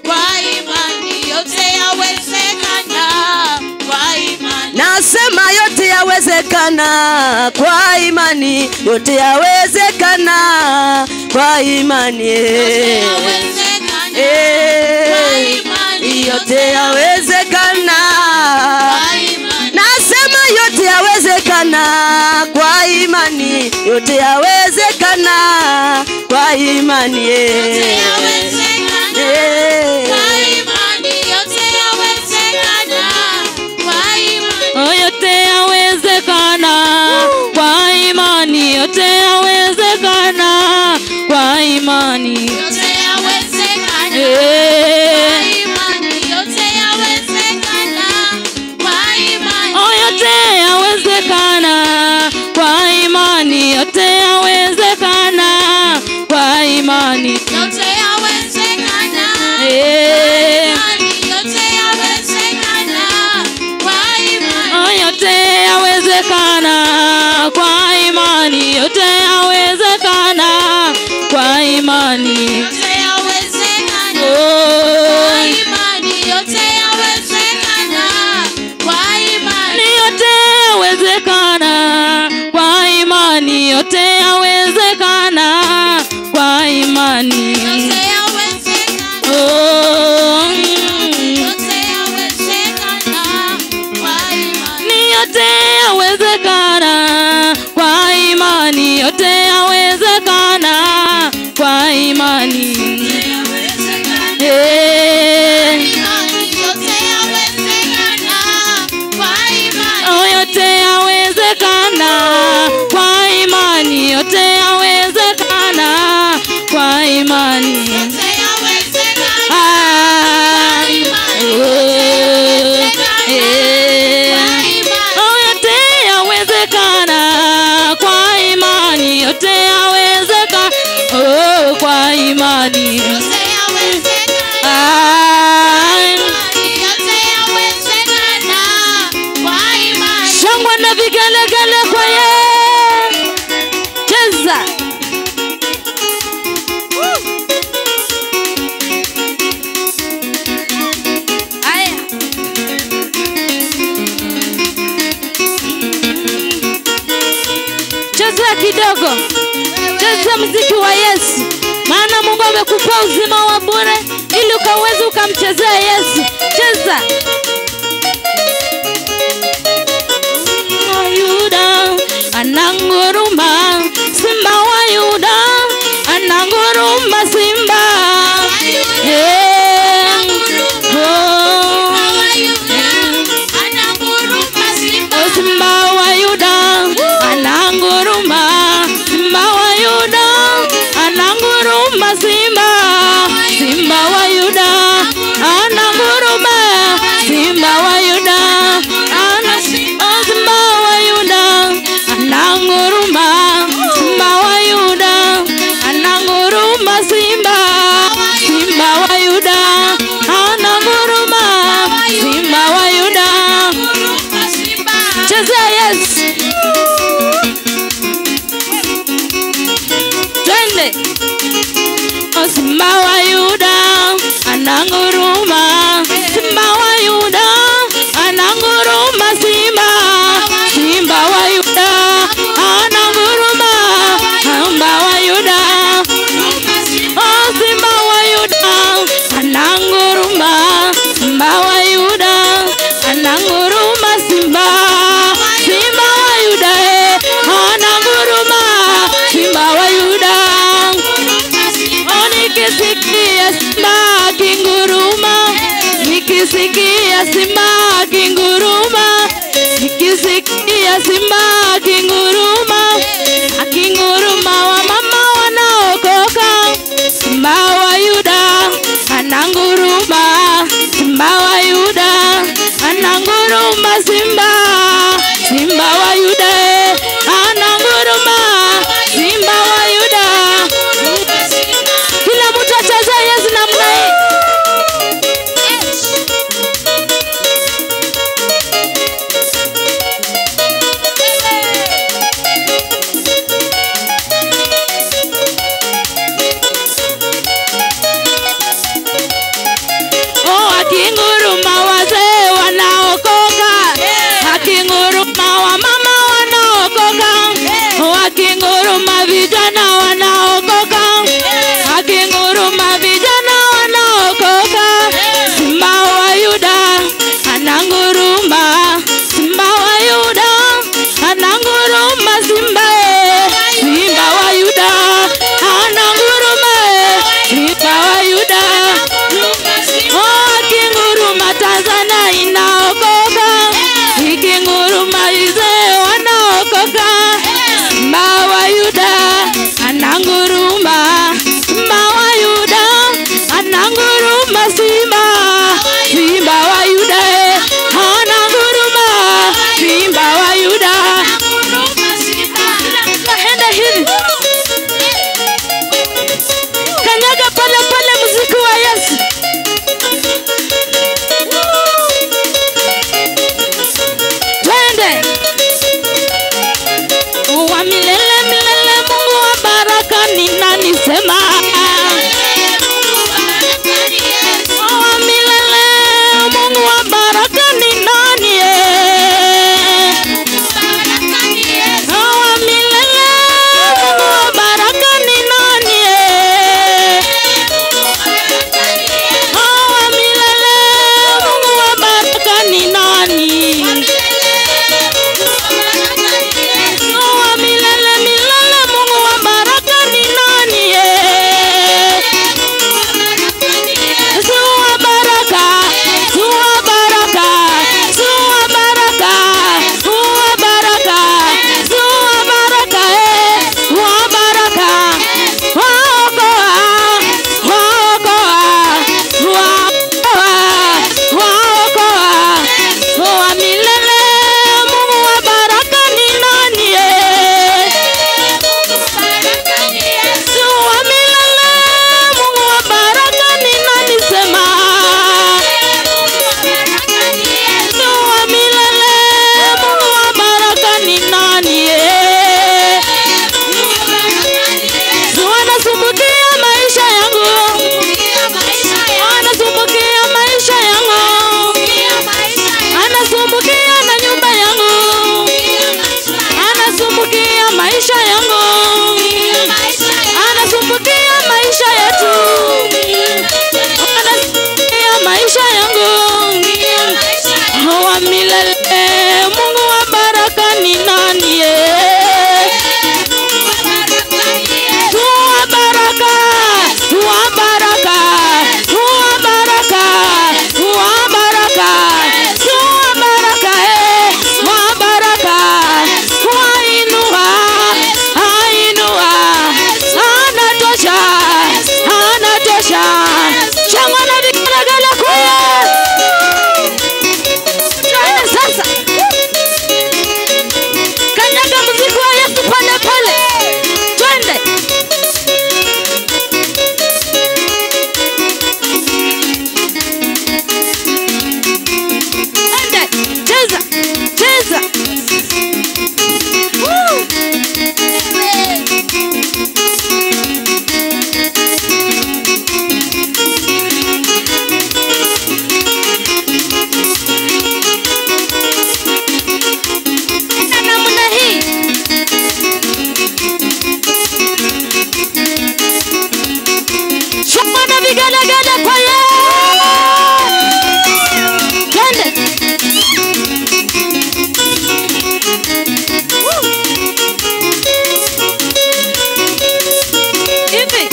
kwa imani, yote yawezekana kwa imani. Nasema yote yawezekana kwa imani, yote yawezekana kwa imani. Yote yawezekana. Nasema yote yawezekana kwa imani, yote yawezekana kwa imani. Yote yawezekana kwa imani, yote yawezekana kwa imani. Yote yawezekana kwa imani, yote yawezekana kwa imani. Yote yawezekana kwa imani, yote yawezekana kwa imani. Yote yawezekana kwa imani, yote yawezekana kwa imani. Yote yawezekana yote yawezekana kwa imani. Yote yawezekana kwa imani, yote yawezekana kwa imani. Yote yawezekana kwa imani, yote yawezekana kwa imani. Yote yawezekana kwa imani, yote yawezekana kwa imani. Yote yawezekana yote yawezekana kwa imani. Yote yawezekana kwa imani, yote yawezekana kwa imani. Yote yawezekana kwa imani, yote yawezekana kwa imani. Yote yawezekana kwa imani, yote yawezekana kwa imani. Shangwe na vigelegele kwa Yesu. Cheza. Aya. Cheza kidogo. Cheza muziki wa Yesu. Maana Mungu amekupa uzima wa bure ili ukaweze ukamchezea Yesu. Cheza. Yuda ananguruma, simba wa Yuda ananguruma, simba simba wa Yuda ananguruma, simba wa Yuda ananguruma, simba wa Yuda ananguruma, simba wa Yuda simba wa Yuda ananguruma, simba wa Yuda ananguruma, simba wa Yuda ananguruma, simba wa Yuda. Cheza Yesu. Twende. Simba wa Yuda ananguruma, simba wa Yuda ananguruma, simba wa Yuda ananguruma, simba wa Yuda. Simba wa Yuda ananguruma, simba wa Yuda ananguruma, simba wa Yuda ananguruma, simba wa Yuda. Nikisikia simba akinguruma, nikisikia simba akinguruma, nikisikia simba akinguruma, akinguruma wamama wanaokoka. Simba wa Yuda ananguruma, simba wa Yuda ananguruma, simba wa Yuda ananguruma, simba wa Yuda. Kila mtu acheze Yesu namna hii. vigelegele kwa Yesu. Twende. Hivi.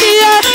Mia